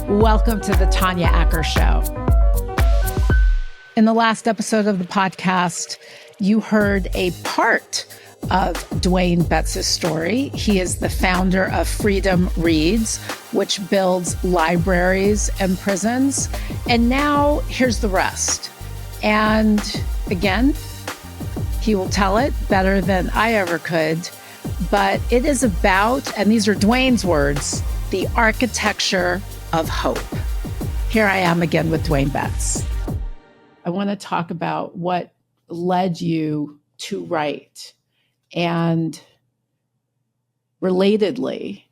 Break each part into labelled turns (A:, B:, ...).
A: Welcome to the Tanyaacker Show. In the last episode of the podcast, you heard a part of Dwayne Betts' story. He is the founder of Freedom Reads, which builds libraries and prisons. And now here's the rest. And again, he will tell it better than I ever could. But it is about, and these are Dwayne's words, the architecture of hope. Here I am again with Dwayne Betts. I want to talk about what led you to write, and relatedly,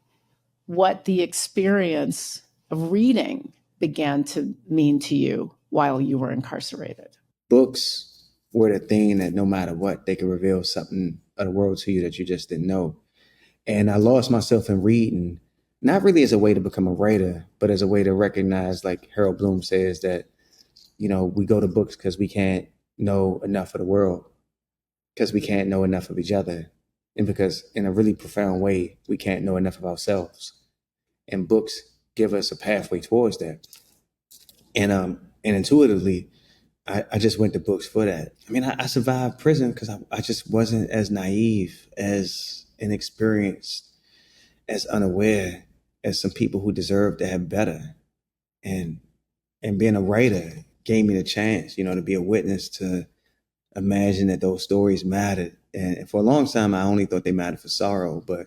A: what the experience of reading began to mean to you while you were incarcerated.
B: Books were the thing that no matter what, they could reveal something of the world to you that you just didn't know. And I lost myself in reading, not really as a way to become a writer, but as a way to recognize, like Harold Bloom says, that, you know, we go to books because we can't know enough of the world, because we can't know enough of each other, and because in a really profound way, we can't know enough of ourselves. And books give us a pathway towards that. And intuitively, I just went to books for that. I mean, I survived prison because I just wasn't as naive, as inexperienced, as unaware as some people who deserve to have better. And being a writer gave me the chance, you know, to be a witness, to imagine that those stories mattered. And for a long time, I only thought they mattered for sorrow. But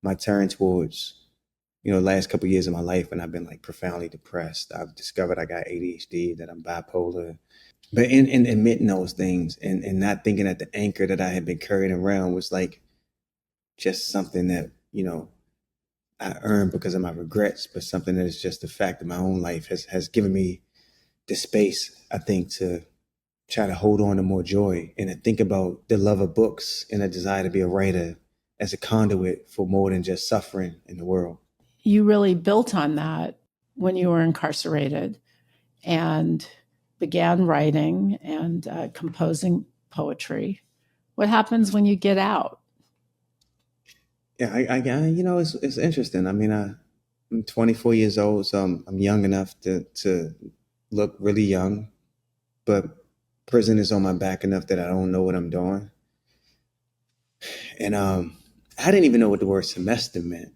B: my turn towards, you know, last couple of years of my life, and I've been like profoundly depressed. I've discovered I got ADHD, that I'm bipolar. But in admitting those things and not thinking that the anchor that I had been carrying around was like just something that, you know, I earned because of my regrets, but something that is just the fact of my own life has given me the space, I think, to try to hold on to more joy and to think about the love of books and a desire to be a writer as a conduit for more than just suffering in the world.
A: You really built on that when you were incarcerated and began writing and composing poetry. What happens when you get out?
B: Yeah, I you know, it's interesting. I mean, I'm 24 years old, so I'm young enough to look really young, but prison is on my back enough that I don't know what I'm doing. And I didn't even know what the word semester meant.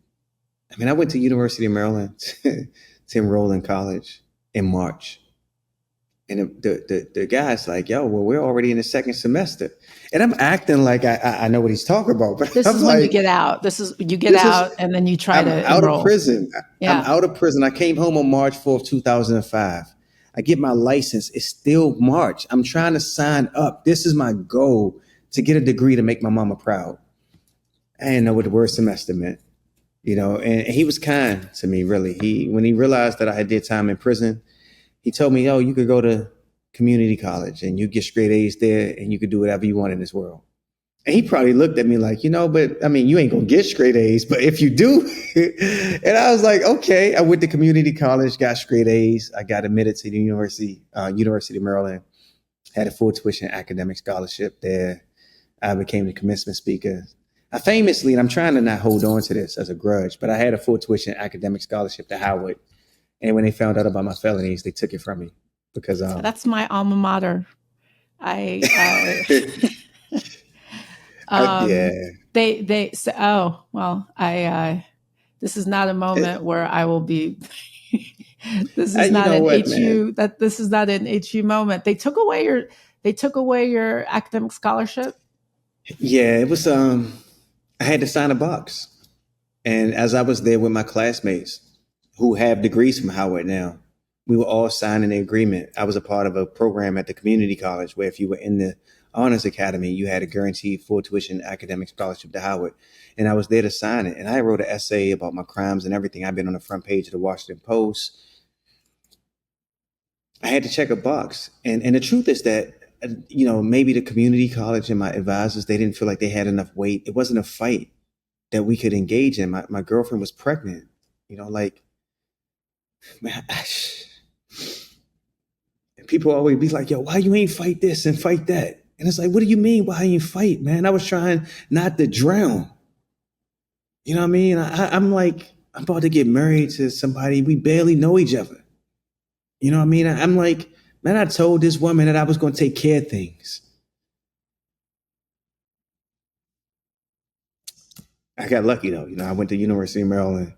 B: I mean, I went to University of Maryland to enroll in college in March. And the guy's like, yo, well, we're already in the second semester. And I'm acting like I know what he's talking about. But
A: This
B: I'm
A: is
B: like,
A: when you get out. You get out and then you try to
B: out
A: enroll.
B: of prison.
A: Yeah.
B: I'm out of prison. I came home on March 4th, 2005. I get my license. It's still March. I'm trying to sign up. This is my goal, to get a degree to make my mama proud. I didn't know what the word semester meant, you know, and he was kind to me, really. When he realized that I did time in prison, he told me, oh, you could go to community college and you get straight A's there and you could do whatever you want in this world. And he probably looked at me like, you know, but I mean, you ain't gonna get straight A's, but if you do. And I was like, okay. I went to community college, got straight A's. I got admitted to the University of Maryland, had a full tuition academic scholarship there. I became the commencement speaker. I famously, and I'm trying to not hold on to this as a grudge, but I had a full tuition academic scholarship to Howard. And when they found out about my felonies, they took it from me because
A: that's my alma mater.
B: yeah.
A: They say, oh, well, this is not a moment where I will be. This is not an HU. That this is not an HU moment. They took away your academic scholarship.
B: Yeah, it was. I had to sign a box, and as I was there with my classmates who have degrees from Howard now, we were all signing the agreement. I was a part of a program at the community college where if you were in the Honors Academy, you had a guaranteed full tuition academic scholarship to Howard. And I was there to sign it. And I wrote an essay about my crimes and everything. I've been on the front page of the Washington Post. I had to check a box. And the truth is that, you know, maybe the community college and my advisors, they didn't feel like they had enough weight. It wasn't a fight that we could engage in. My girlfriend was pregnant, you know, like, man, people always be like, yo, why you ain't fight this and fight that? And it's like, what do you mean? Why you fight, man? I was trying not to drown. You know what I mean? I'm like, I'm about to get married to somebody. We barely know each other. You know what I mean? I'm like, man, I told this woman that I was going to take care of things. I got lucky though. I went to University of Maryland.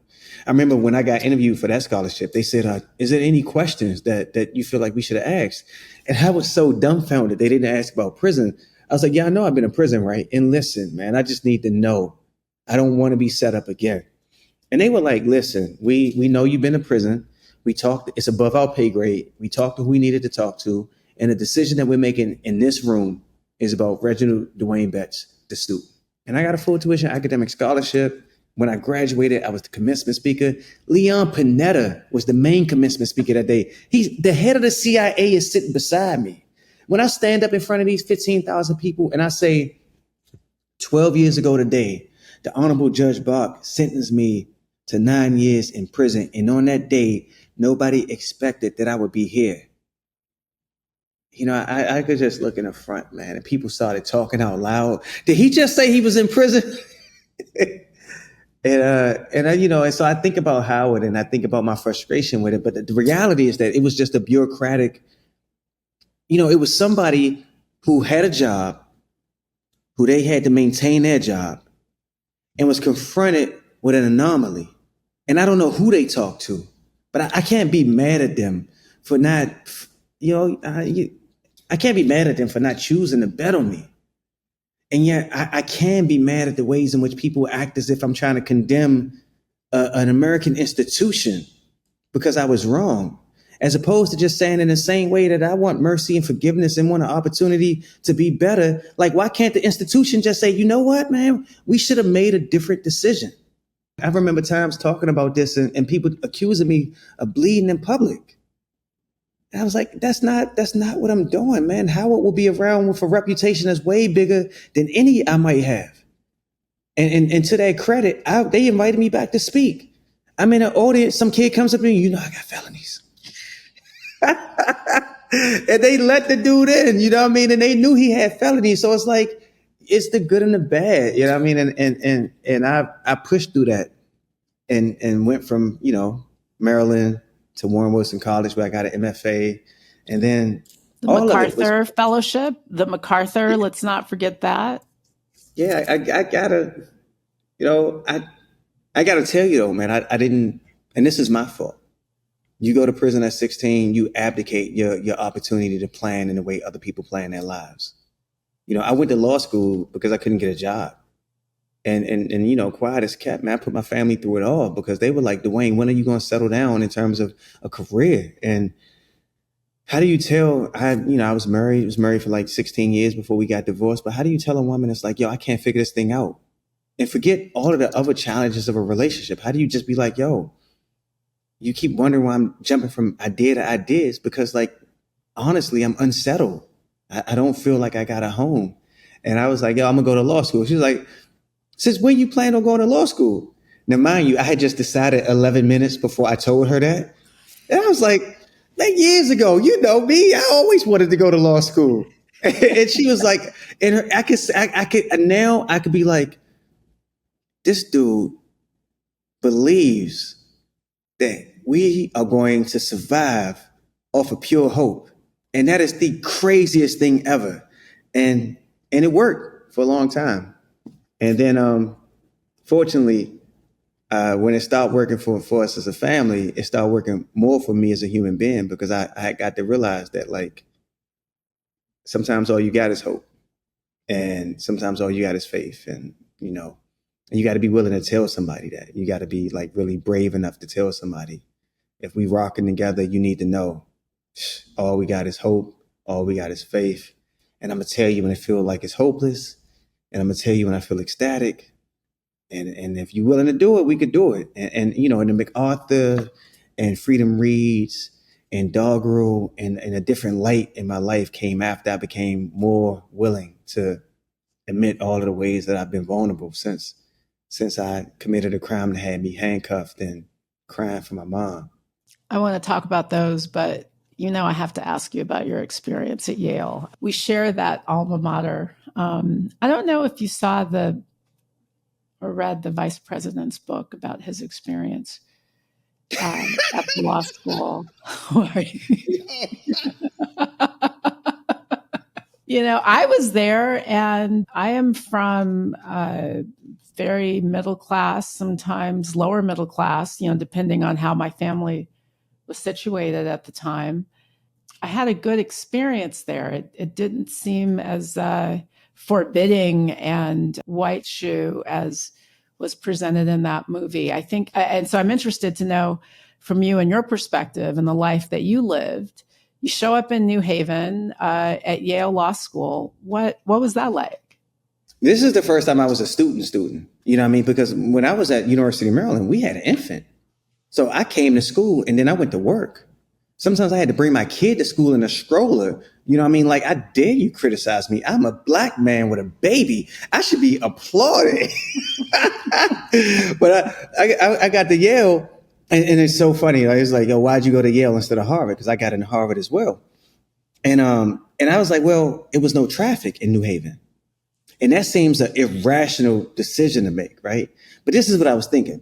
B: I remember when I got interviewed for that scholarship, they said, is there any questions that you feel like we should have asked? And I was so dumbfounded. They didn't ask about prison. I was like, yeah, I know I've been in prison, right? And listen, man, I just need to know. I don't want to be set up again. And they were like, listen, we know you've been in prison. We talked, it's above our pay grade. We talked to who we needed to talk to. And the decision that we're making in this room is about Reginald Dwayne Betts, the student. And I got a full tuition academic scholarship. When I graduated, I was the commencement speaker. Leon Panetta was the main commencement speaker that day. He's the head of the CIA is sitting beside me. When I stand up in front of these 15,000 people and I say, 12 years ago today, the Honorable Judge Bach sentenced me to 9 years in prison. And on that day, nobody expected that I would be here. I could just look in the front, man, and people started talking out loud. Did he just say he was in prison? And so I think about Howard and I think about my frustration with it. But the reality is that it was just a bureaucratic, it was somebody who had a job, who they had to maintain their job, and was confronted with an anomaly. And I don't know who they talked to, but I can't be mad at them for not, I can't be mad at them for not choosing to bet on me. And yet I can be mad at the ways in which people act as if I'm trying to condemn an American institution because I was wrong, as opposed to just saying in the same way that I want mercy and forgiveness and want an opportunity to be better. Like, why can't the institution just say, you know what, man, we should have made a different decision? I remember times talking about this and people accusing me of bleeding in public. And I was like, that's not what I'm doing, man. Howard will be around with a reputation that's way bigger than any I might have. And to their credit, they invited me back to speak. I'm in an audience. Some kid comes up to me, I got felonies. And they let the dude in, you know what I mean? And they knew he had felonies. So it's like, it's the good and the bad, you know what I mean? And I pushed through that and went from, Maryland to Warren Wilson College, where I got an MFA. And then
A: the MacArthur Fellowship, the MacArthur, yeah. Let's not forget that.
B: Yeah, I gotta, I gotta tell you though, man, I didn't, and this is my fault. You go to prison at 16, you abdicate your opportunity to plan in the way other people plan their lives. I went to law school because I couldn't get a job. And quiet as kept, man, I put my family through it all because they were like, Dwayne, when are you going to settle down in terms of a career? And how do you tell, I was married for like 16 years before we got divorced. But how do you tell a woman that's like, yo, I can't figure this thing out? And forget all of the other challenges of a relationship. How do you just be like, yo, you keep wondering why I'm jumping from idea to ideas? Because like, honestly, I'm unsettled. I don't feel like I got a home. And I was like, yo, I'm gonna go to law school. She was like, since when you plan on going to law school? Now, mind you, I had just decided 11 minutes before I told her that. And I was like years ago, you know me, I always wanted to go to law school. And she was like, I could be like, this dude believes that we are going to survive off of pure hope. And that is the craziest thing ever. And it worked for a long time. And then, fortunately, when it started working for us as a family, it started working more for me as a human being because I got to realize that like sometimes all you got is hope, and sometimes all you got is faith, and you got to be willing to tell somebody that. You got to be like really brave enough to tell somebody, if we rocking together, you need to know all we got is hope, all we got is faith, and I'm gonna tell you when it feels like it's hopeless. And I'm going to tell you when I feel ecstatic. And if you're willing to do it, we could do it. And in the MacArthur and Freedom Reads and Doggerel and a different light in my life came after I became more willing to admit all of the ways that I've been vulnerable since I committed a crime that had me handcuffed and crying for my mom.
A: I want to talk about those, but I have to ask you about your experience at Yale. We share that alma mater. I don't know if you saw the or read the vice president's book about his experience at the law school. I was there, and I am from very middle class, sometimes lower middle class, depending on how my family was situated at the time. I had a good experience there. It didn't seem as forbidding and white shoe as was presented in that movie. I think, and so I'm interested to know from you and your perspective and the life that you lived. You show up in New Haven at Yale Law School. What was that like?
B: This is the first time I was a student. You know what I mean? Because when I was at University of Maryland, we had an infant. So I came to school and then I went to work. Sometimes I had to bring my kid to school in a stroller. You know what I mean? Like, I dare you criticize me. I'm a black man with a baby. I should be applauded. But I got to Yale, and it's so funny. Like, it's like, yo, why'd you go to Yale instead of Harvard? Because I got into Harvard as well. And I was like, well, it was no traffic in New Haven. And that seems an irrational decision to make, right? But this is what I was thinking.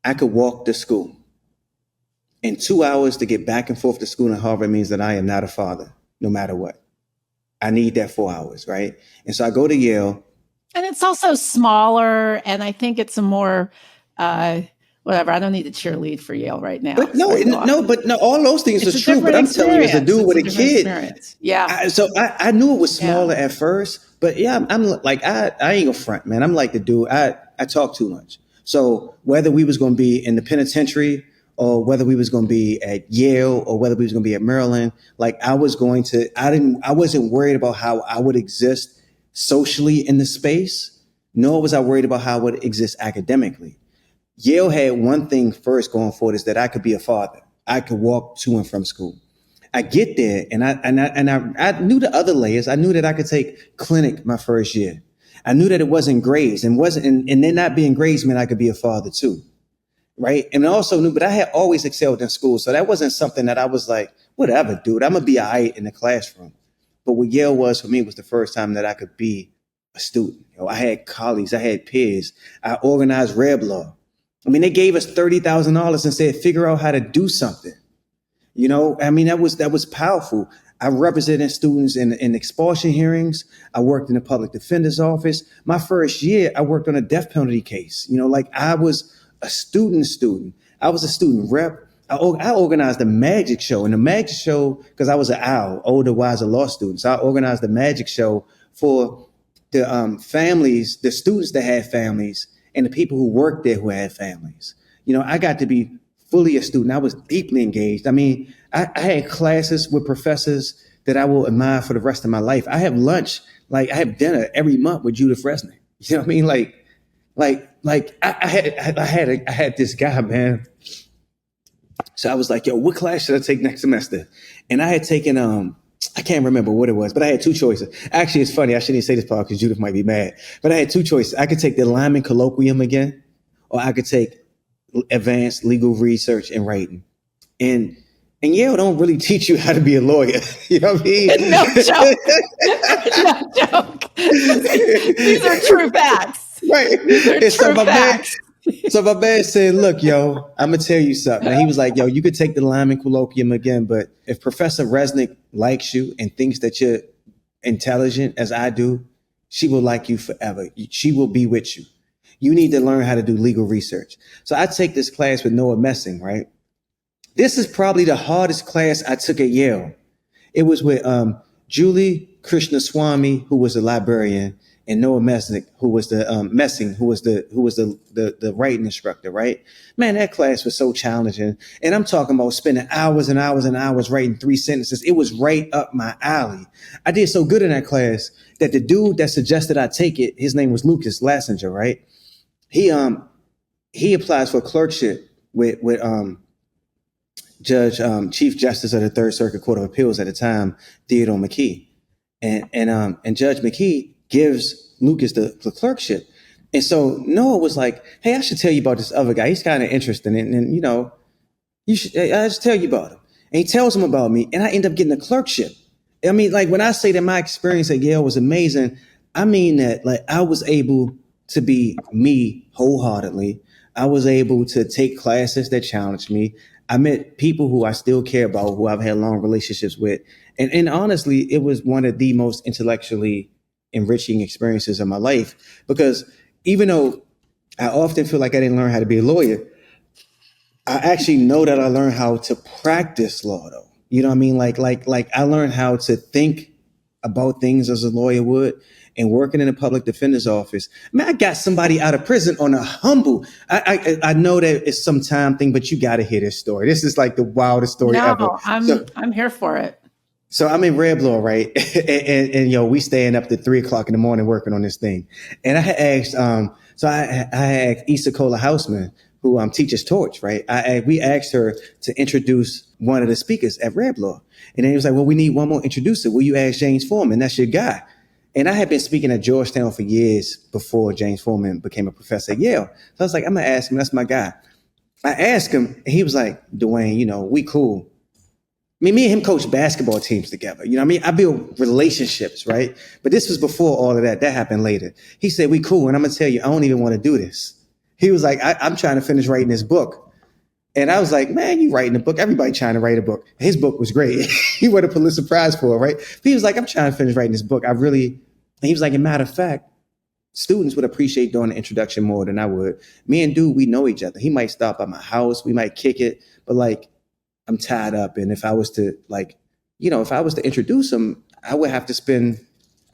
B: I could walk to school. And 2 hours to get back and forth to school in Harvard means that I am not a father, no matter what. I need that 4 hours, right? And so I go to Yale.
A: And it's also smaller, and I think it's a more, whatever, I don't need to cheerlead for Yale right now.
B: But no, all those things are true. But I'm telling you, as a dude with a kid,
A: yeah.
B: I knew it was smaller at first, but yeah, I'm like, I ain't gonna front, man. I'm like the dude, I talk too much. So whether we was going to be in the penitentiary or whether we was going to be at Yale or whether we was going to be at Maryland, like I wasn't worried about how I would exist socially in the space, nor was I worried about how I would exist academically. Yale had one thing first going for it, is that I could be a father. I could walk to and from school. I get there and I knew the other layers. I knew that I could take clinic my first year. I knew that it wasn't grades and then not being grades meant I could be a father too. Right. And I also knew, but I had always excelled in school. So that wasn't something that I was like, whatever, dude, I'm going to be all right in the classroom. But what Yale was for me was the first time that I could be a student. I had colleagues, I had peers, I organized Reb Law. I mean, they gave us $30,000 and said, figure out how to do something. I mean, that was powerful. I represented students in expulsion hearings. I worked in the public defender's office. My first year, I worked on a death penalty case. Like I was a student. I was a student rep. I organized the magic show. And the magic show, because I was an owl, older, wiser law student. So I organized the magic show for the families, the students that had families, and the people who worked there who had families. I got to be fully a student. I was deeply engaged. I mean, I had classes with professors that I will admire for the rest of my life. I have lunch, like I have dinner every month with Judith Resnick. You know what I mean? I had this guy, man. So I was like, yo, what class should I take next semester? And I had taken, I can't remember what it was, but I had two choices. Actually, it's funny. I shouldn't even say this part because Judith might be mad, but I had two choices. I could take the Lyman Colloquium again, or I could take advanced legal research and writing. And Yale don't really teach you how to be a lawyer. You know what I mean?
A: No joke. No joke. These are true facts.
B: Right.
A: These are true facts.
B: So my man said, look, yo, I'm going to tell you something. And he was like, yo, you could take the Lyman Colloquium again, but if Professor Resnick likes you and thinks that you're intelligent as I do, she will like you forever. She will be with you. You need to learn how to do legal research. So I take this class with Noah Messing, right? This is probably the hardest class I took at Yale. It was with Julie Krishnaswamy, who was a librarian, and Noah Messing, who was the writing instructor, right? Man, that class was so challenging. And I'm talking about spending hours and hours and hours writing 3 sentences. It was right up my alley. I did so good in that class that the dude that suggested I take it, his name was Lucas Lassinger, right? He applies for clerkship with Chief Justice of the Third Circuit Court of Appeals at the time, Theodore McKee, and Judge McKee gives Lucas the clerkship. And so Noah was like, hey, I should tell you about this other guy. He's kind of interesting. And I should tell you about him. And he tells him about me, and I end up getting the clerkship. I mean, like when I say that my experience at Yale was amazing, I mean that like I was able to be me wholeheartedly. I was able to take classes that challenged me. I met people who I still care about, who I've had long relationships with. And honestly, it was one of the most intellectually enriching experiences of my life, because even though I often feel like I didn't learn how to be a lawyer, I actually know that I learned how to practice law though. You know what I mean? Like I learned how to think about things as a lawyer would, and working in a public defender's office. Man, I got somebody out of prison on a humble. I know that it's some time thing, but you got to hear this story. This is like the wildest story ever.
A: No, I'm here for it.
B: So I'm in Redlaw, right? And we staying up to 3:00 in the morning working on this thing. And I had asked, I asked Issa Cola Houseman, who teaches torch, right? We asked her to introduce one of the speakers at Redlaw. And then he was like, well, we need one more introducer. Will you ask James Foreman? That's your guy. And I had been speaking at Georgetown for years before James Foreman became a professor at Yale. So I was like, I'm going to ask him. That's my guy. I asked him, and he was like, Dwayne, we cool. I mean, me and him coach basketball teams together. You know what I mean? I build relationships, right? But this was before all of that. That happened later. He said, we cool. And I'm going to tell you, I don't even want to do this. He was like, I'm trying to finish writing this book. And I was like, man, you writing a book. Everybody trying to write a book. His book was great. He won a Pulitzer Prize for it, right? But he was like, I'm trying to finish writing this book. And he was like, as a matter of fact, students would appreciate doing the introduction more than I would. Me and Dude, we know each other. He might stop by my house. We might kick it. But like, I'm tied up. And if I was to introduce him, I would have to spend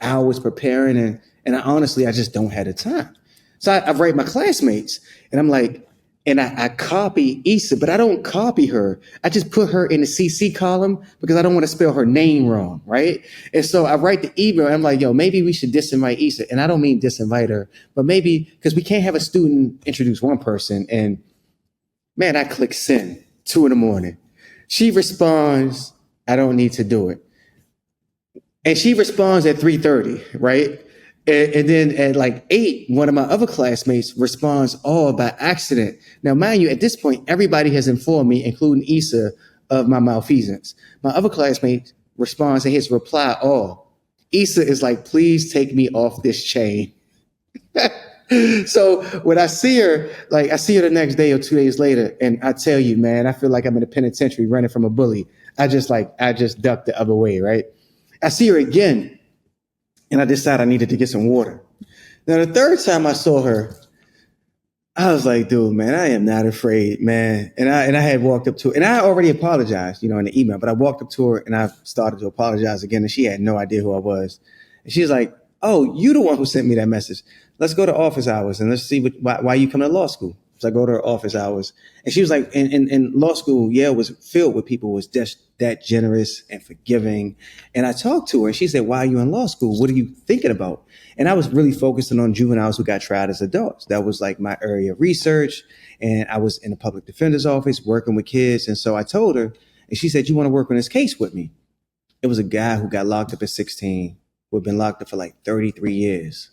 B: hours preparing. And I just don't have the time. So I write my classmates, and I'm like, and I copy Issa, but I don't copy her. I just put her in the CC column because I don't want to spell her name wrong, right? And so I write the email, and I'm like, maybe we should disinvite Issa. And I don't mean disinvite her, but maybe because we can't have a student introduce one person. And man, I click send, 2 a.m. She responds, I don't need to do it. And she responds at 3:30, right? And then at like 8, one of my other classmates responds all by accident. Now, mind you, at this point, everybody has informed me, including Issa, of my malfeasance. My other classmate responds and his reply all. Issa is like, please take me off this chain. So when I see her the next day or 2 days later, and I tell you, man, I feel like I'm in a penitentiary running from a bully. I just ducked the other way, right? I see her again, and I decided I needed to get some water. Now, the third time I saw her, I was like, dude, man, I am not afraid, man. And I had walked up to her, and I already apologized, in the email, but I walked up to her and I started to apologize again, and she had no idea who I was. And she was like, oh, you the one who sent me that message. Let's go to office hours and let's see why you come to law school. So I go to her office hours, and she was like, in law school, Yale was filled with people who was just that generous and forgiving. And I talked to her, and she said, why are you in law school? What are you thinking about? And I was really focusing on juveniles who got tried as adults. That was like my area of research. And I was in the public defender's office working with kids. And so I told her, and she said, you want to work on this case with me? It was a guy who got locked up at 16, who had been locked up for like 33 years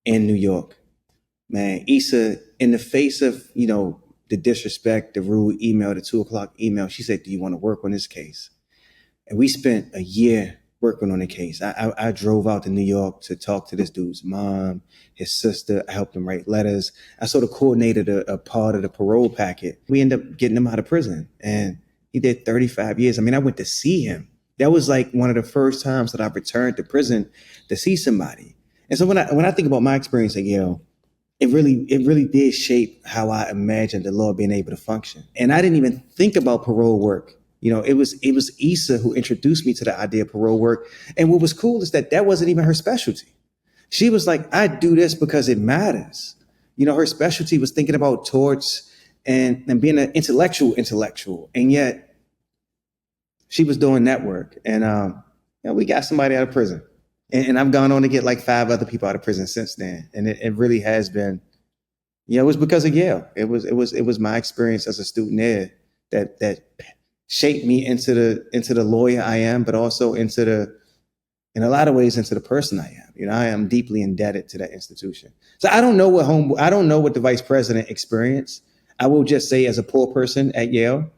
B: in New York. Man, Issa, in the face of, the disrespect, the rude email, the 2:00 email, she said, do you want to work on this case? And we spent a year working on the case. I drove out to New York to talk to this dude's mom, his sister. I helped him write letters. I sort of coordinated a part of the parole packet. We ended up getting him out of prison, and he did 35 years. I mean, I went to see him. That was like one of the first times that I returned to prison to see somebody. And so when I think about my experience at Yale, it really did shape how I imagined the law being able to function. And I didn't even think about parole work. It was Issa who introduced me to the idea of parole work. And what was cool is that wasn't even her specialty. She was like, I do this because it matters. Her specialty was thinking about torts and being an intellectual. And yet she was doing that work. And we got somebody out of prison. And I've gone on to get like 5 other people out of prison since then. And it really has been, it was because of Yale. It was my experience as a student there that shaped me into the lawyer I am, but also in a lot of ways, into the person I am. I am deeply indebted to that institution. So I don't know what the vice president experienced. I will just say, as a poor person at Yale,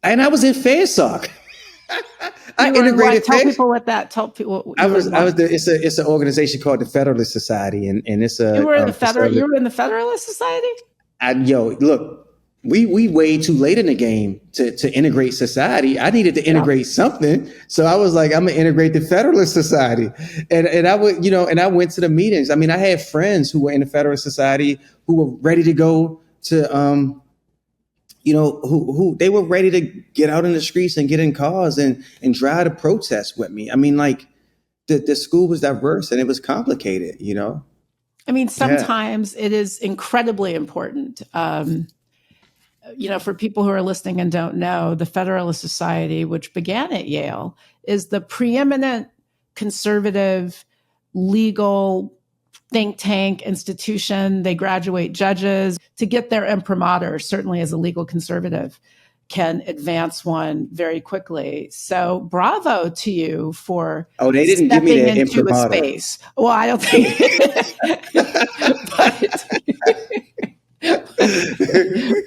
B: and I was in FASOC. I
A: You were in what?
B: integrated
A: Tell
B: text.
A: people what that. Tell people
B: I
A: you were
B: was,
A: in
B: I
A: what.
B: was. It's an organization called the Federalist Society, and it's a
A: You
B: conservative.
A: were in the Federalist Society.
B: Look, we way too late in the game to integrate society. I needed to
A: Yeah.
B: integrate something, so I was like, I'm gonna integrate the Federalist Society, and I would, and I went to the meetings. I mean, I had friends who were in the Federalist Society who were ready to go to, who they were ready to get out in the streets and get in cars and drive to protest with me. I mean, like the school was diverse and it was complicated.
A: I mean,
B: Yeah,
A: sometimes it is incredibly important. For people who are listening and don't know, the Federalist Society, which began at Yale, is the preeminent conservative legal think tank institution. They graduate judges to get their imprimatur, certainly as a legal conservative, can advance one very quickly. So bravo to you for
B: oh, they didn't give me
A: stepping
B: that
A: into a
B: imprimatur.
A: space. Well, I don't think, but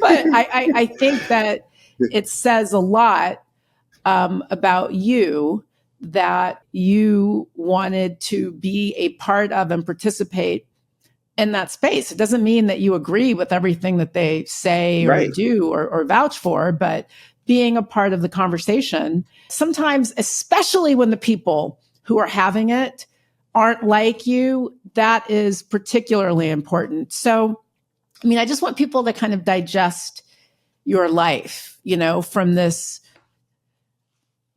A: but I think that it says a lot about you that you wanted to be a part of and participate in that space. It doesn't mean that you agree with everything that they say or
B: Right.
A: do or vouch for, but being a part of the conversation, sometimes, especially when the people who are having it aren't like you, that is particularly important. So, I mean, I just want people to kind of digest your life, from this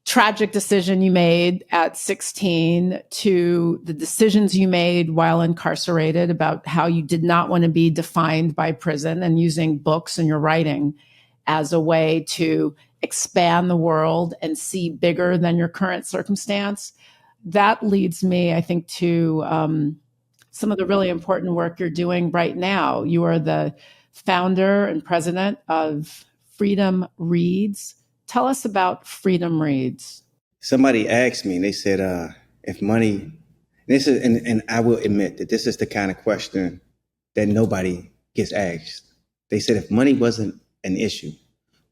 A: tragic decision you made at 16 to the decisions you made while incarcerated about how you did not want to be defined by prison and using books and your writing as a way to expand the world and see bigger than your current circumstance. That leads me, I think, to some of the really important work you're doing right now. You are the founder and president of Freedom Reads. Tell us about Freedom Reads.
B: Somebody asked me, and they said, if money, this is, and I will admit that this is the kind of question that nobody gets asked. They said, if money wasn't an issue,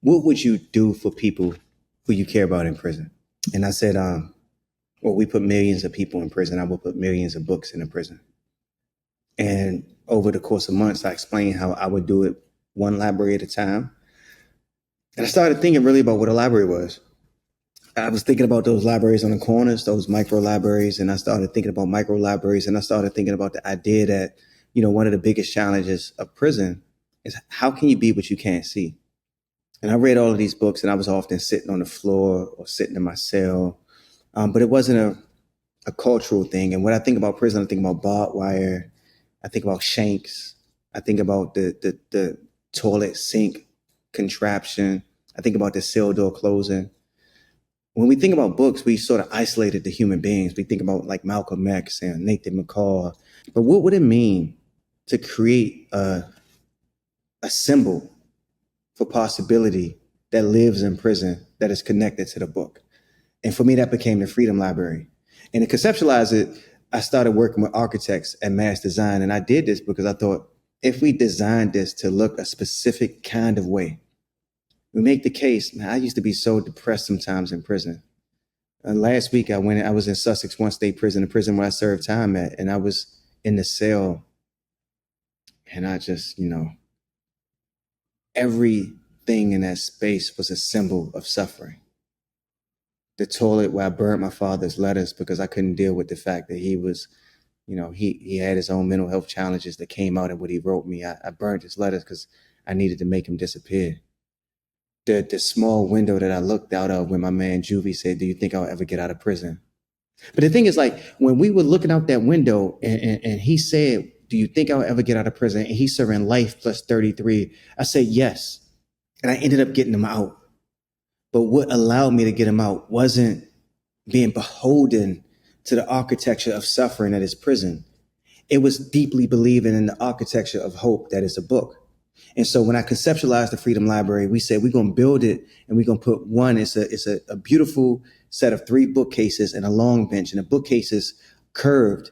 B: what would you do for people who you care about in prison? And I said, well, we put millions of people in prison. I will put millions of books in a prison. And over the course of months, I explained how I would do it one library at a time. And I started thinking really about what a library was. I was thinking about those libraries on the corners, those micro libraries, and I started thinking about micro libraries, and I started thinking about the idea that, one of the biggest challenges of prison is how can you be what you can't see? And I read all of these books, and I was often sitting on the floor or sitting in my cell, but it wasn't a cultural thing. And when I think about prison, I think about barbed wire, I think about shanks, I think about the toilet sink contraption, I think about the cell door closing. When we think about books, we sort of isolated the human beings. We think about like Malcolm X and Nathan McCall. But what would it mean to create a symbol for possibility that lives in prison that is connected to the book? And for me, that became the Freedom Library. And to conceptualize it, I started working with architects at Mass Design. And I did this because I thought, if we designed this to look a specific kind of way, we make the case. Man, I used to be so depressed sometimes in prison. Last week, I was in Sussex One State Prison, the prison where I served time at, and I was in the cell, and I just, everything in that space was a symbol of suffering. The toilet where I burned my father's letters because I couldn't deal with the fact that he was, he had his own mental health challenges that came out in what he wrote me. I burned his letters because I needed to make him disappear. The small window that I looked out of when my man Juvie said, do you think I'll ever get out of prison? But the thing is, like, when we were looking out that window and he said, do you think I'll ever get out of prison? And he's serving life plus 33. I said, yes. And I ended up getting him out. But what allowed me to get him out wasn't being beholden to the architecture of suffering that is prison. It was deeply believing in the architecture of hope that is a book. And so when I conceptualized the Freedom Library, we said we're going to build it and we're going to put one. It's a beautiful set of 3 bookcases and a long bench. And the bookcases curved,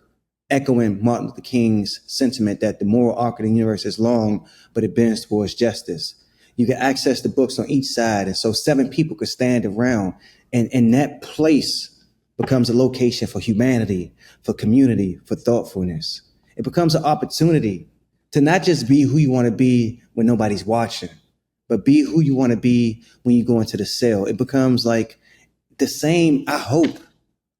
B: echoing Martin Luther King's sentiment that the moral arc of the universe is long, but it bends towards justice. You can access the books on each side. And so 7 people could stand around And that place becomes a location for humanity, for community, for thoughtfulness. It becomes an opportunity to not just be who you want to be when nobody's watching, but be who you want to be when you go into the cell. It becomes like the same, I hope,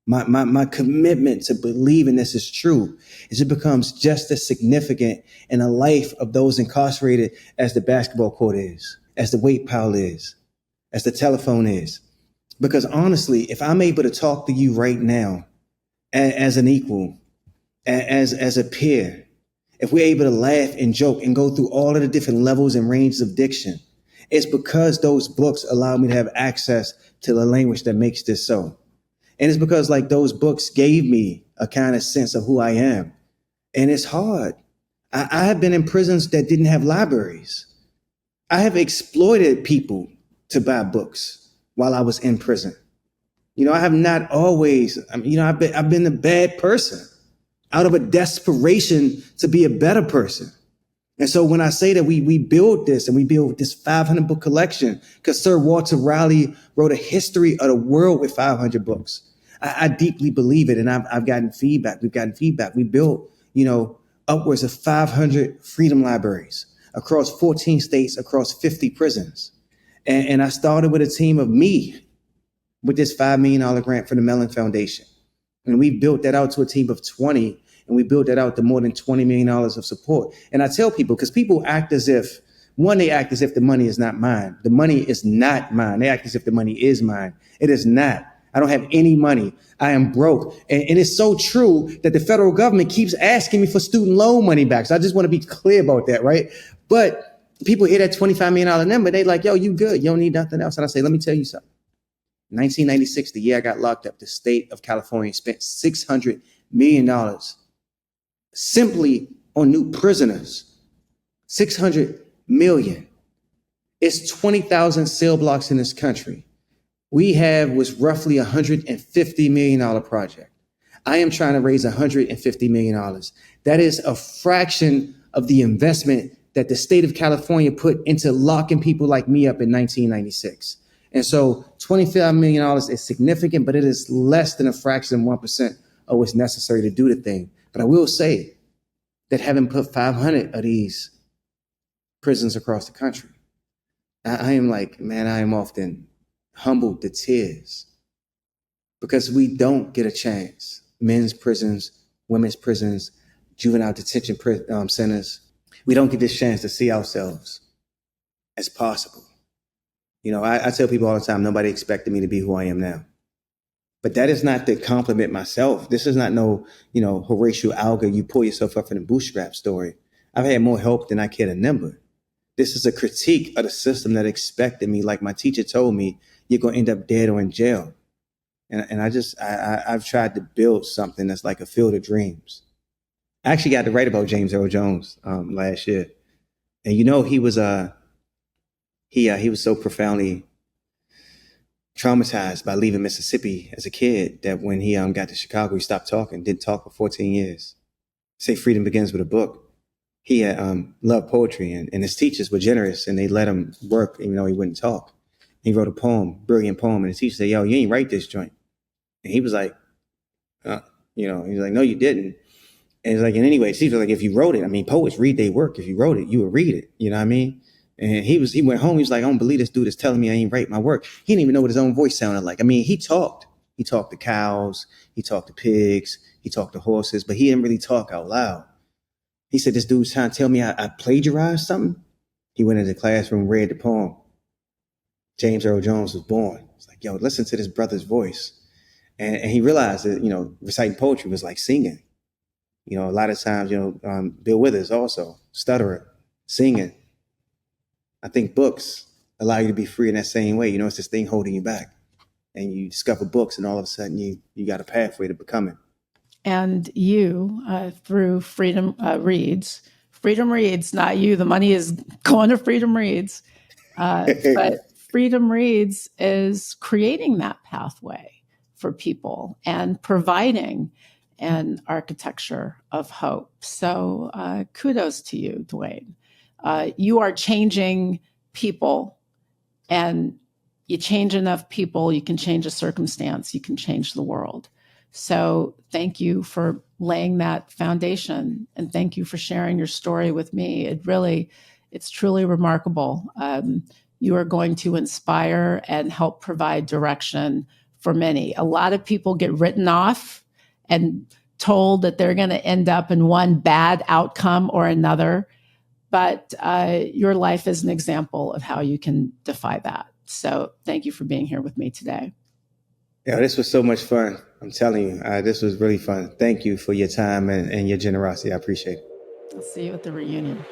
B: my commitment to believing this is true is it becomes just as significant in the life of those incarcerated as the basketball court is, as the weight pile is, as the telephone is. Because honestly, if I'm able to talk to you right now as an equal, as a peer, if we're able to laugh and joke and go through all of the different levels and ranges of diction, it's because those books allow me to have access to the language that makes this so. And it's because like those books gave me a kind of sense of who I am. And it's hard. I have been in prisons that didn't have libraries. I have exploited people to buy books while I was in prison. I have not always, I've been a bad person out of a desperation to be a better person. And so when I say that we build this and we build this 500 book collection, because Sir Walter Raleigh wrote a history of the world with 500 books. I deeply believe it. And I've gotten feedback. We've gotten feedback. We built, upwards of 500 freedom libraries across 14 states, across 50 prisons. And I started with a team of me with this $5 million grant from the Mellon Foundation. And we built that out to a team of 20. And we built that out to more than $20 million of support. And I tell people, because people act as if, they act as if the money is not mine. The money is not mine. They act as if the money is mine. It is not. I don't have any money. I am broke. And it's so true that the federal government keeps asking me for student loan money back. So I just want to be clear about that, right? But people hear that $25 million number. They like, yo, you good. You don't need nothing else. And I say, let me tell you something. 1996, the year I got locked up, the state of California spent $600 million simply on new prisoners. 600 million. It's 20,000 cell blocks in this country. We have was roughly $150 million project. I am trying to raise $150 million. That is a fraction of the investment that the state of California put into locking people like me up in 1996. And so $25 million is significant, but it is less than a fraction of 1% of what's necessary to do the thing. But I will say that having put 500 of these prisons across the country, I am like, man, I am often humbled to tears because we don't get a chance. Men's prisons, women's prisons, juvenile detention centers. We don't get this chance to see ourselves as possible. I tell people all the time, nobody expected me to be who I am now. But that is not to compliment myself. This is not no, Horatio Alger, you pull yourself up from the bootstrap story. I've had more help than I care to number. This is a critique of the system that expected me. Like my teacher told me, you're going to end up dead or in jail. And I've tried to build something that's like a field of dreams. I actually got to write about James Earl Jones last year. And he was so profoundly traumatized by leaving Mississippi as a kid that when he got to Chicago, he stopped talking, didn't talk for 14 years. Say freedom begins with a book. He loved poetry and his teachers were generous and they let him work even though he wouldn't talk. He wrote a poem, brilliant poem, and the teacher said, yo, you ain't write this joint. And he was like, he's like, no, you didn't. And he's like, and anyway, the teacher was like, if you wrote it, poets read their work. If you wrote it, you would read it. You know what I mean? And he went home. He was like, I don't believe this dude is telling me I ain't write my work. He didn't even know what his own voice sounded like. He talked. He talked to cows. He talked to pigs. He talked to horses, but he didn't really talk out loud. He said, this dude's trying to tell me I plagiarized something. He went into the classroom, read the poem. James Earl Jones was born. It's like, yo, listen to this brother's voice. And he realized that, reciting poetry was like singing. A lot of times, Bill Withers also, stutterer, singing. I think books allow you to be free in that same way. It's this thing holding you back. And you discover books and all of a sudden you got a pathway to becoming.
A: And you, through Freedom Reads, not you, the money is going to Freedom Reads. But Freedom Reads is creating that pathway for people and providing an architecture of hope. So kudos to you, Dwayne. You are changing people and you change enough people, you can change a circumstance, you can change the world. So thank you for laying that foundation, and thank you for sharing your story with me. It's truly remarkable. You are going to inspire and help provide direction for many. A lot of people get written off and told that they're going to end up in one bad outcome or another. But your life is an example of how you can defy that. So thank you for being here with me today.
B: Yeah, this was so much fun. I'm telling you, this was really fun. Thank you for your time and your generosity. I appreciate it.
A: I'll see you at the reunion.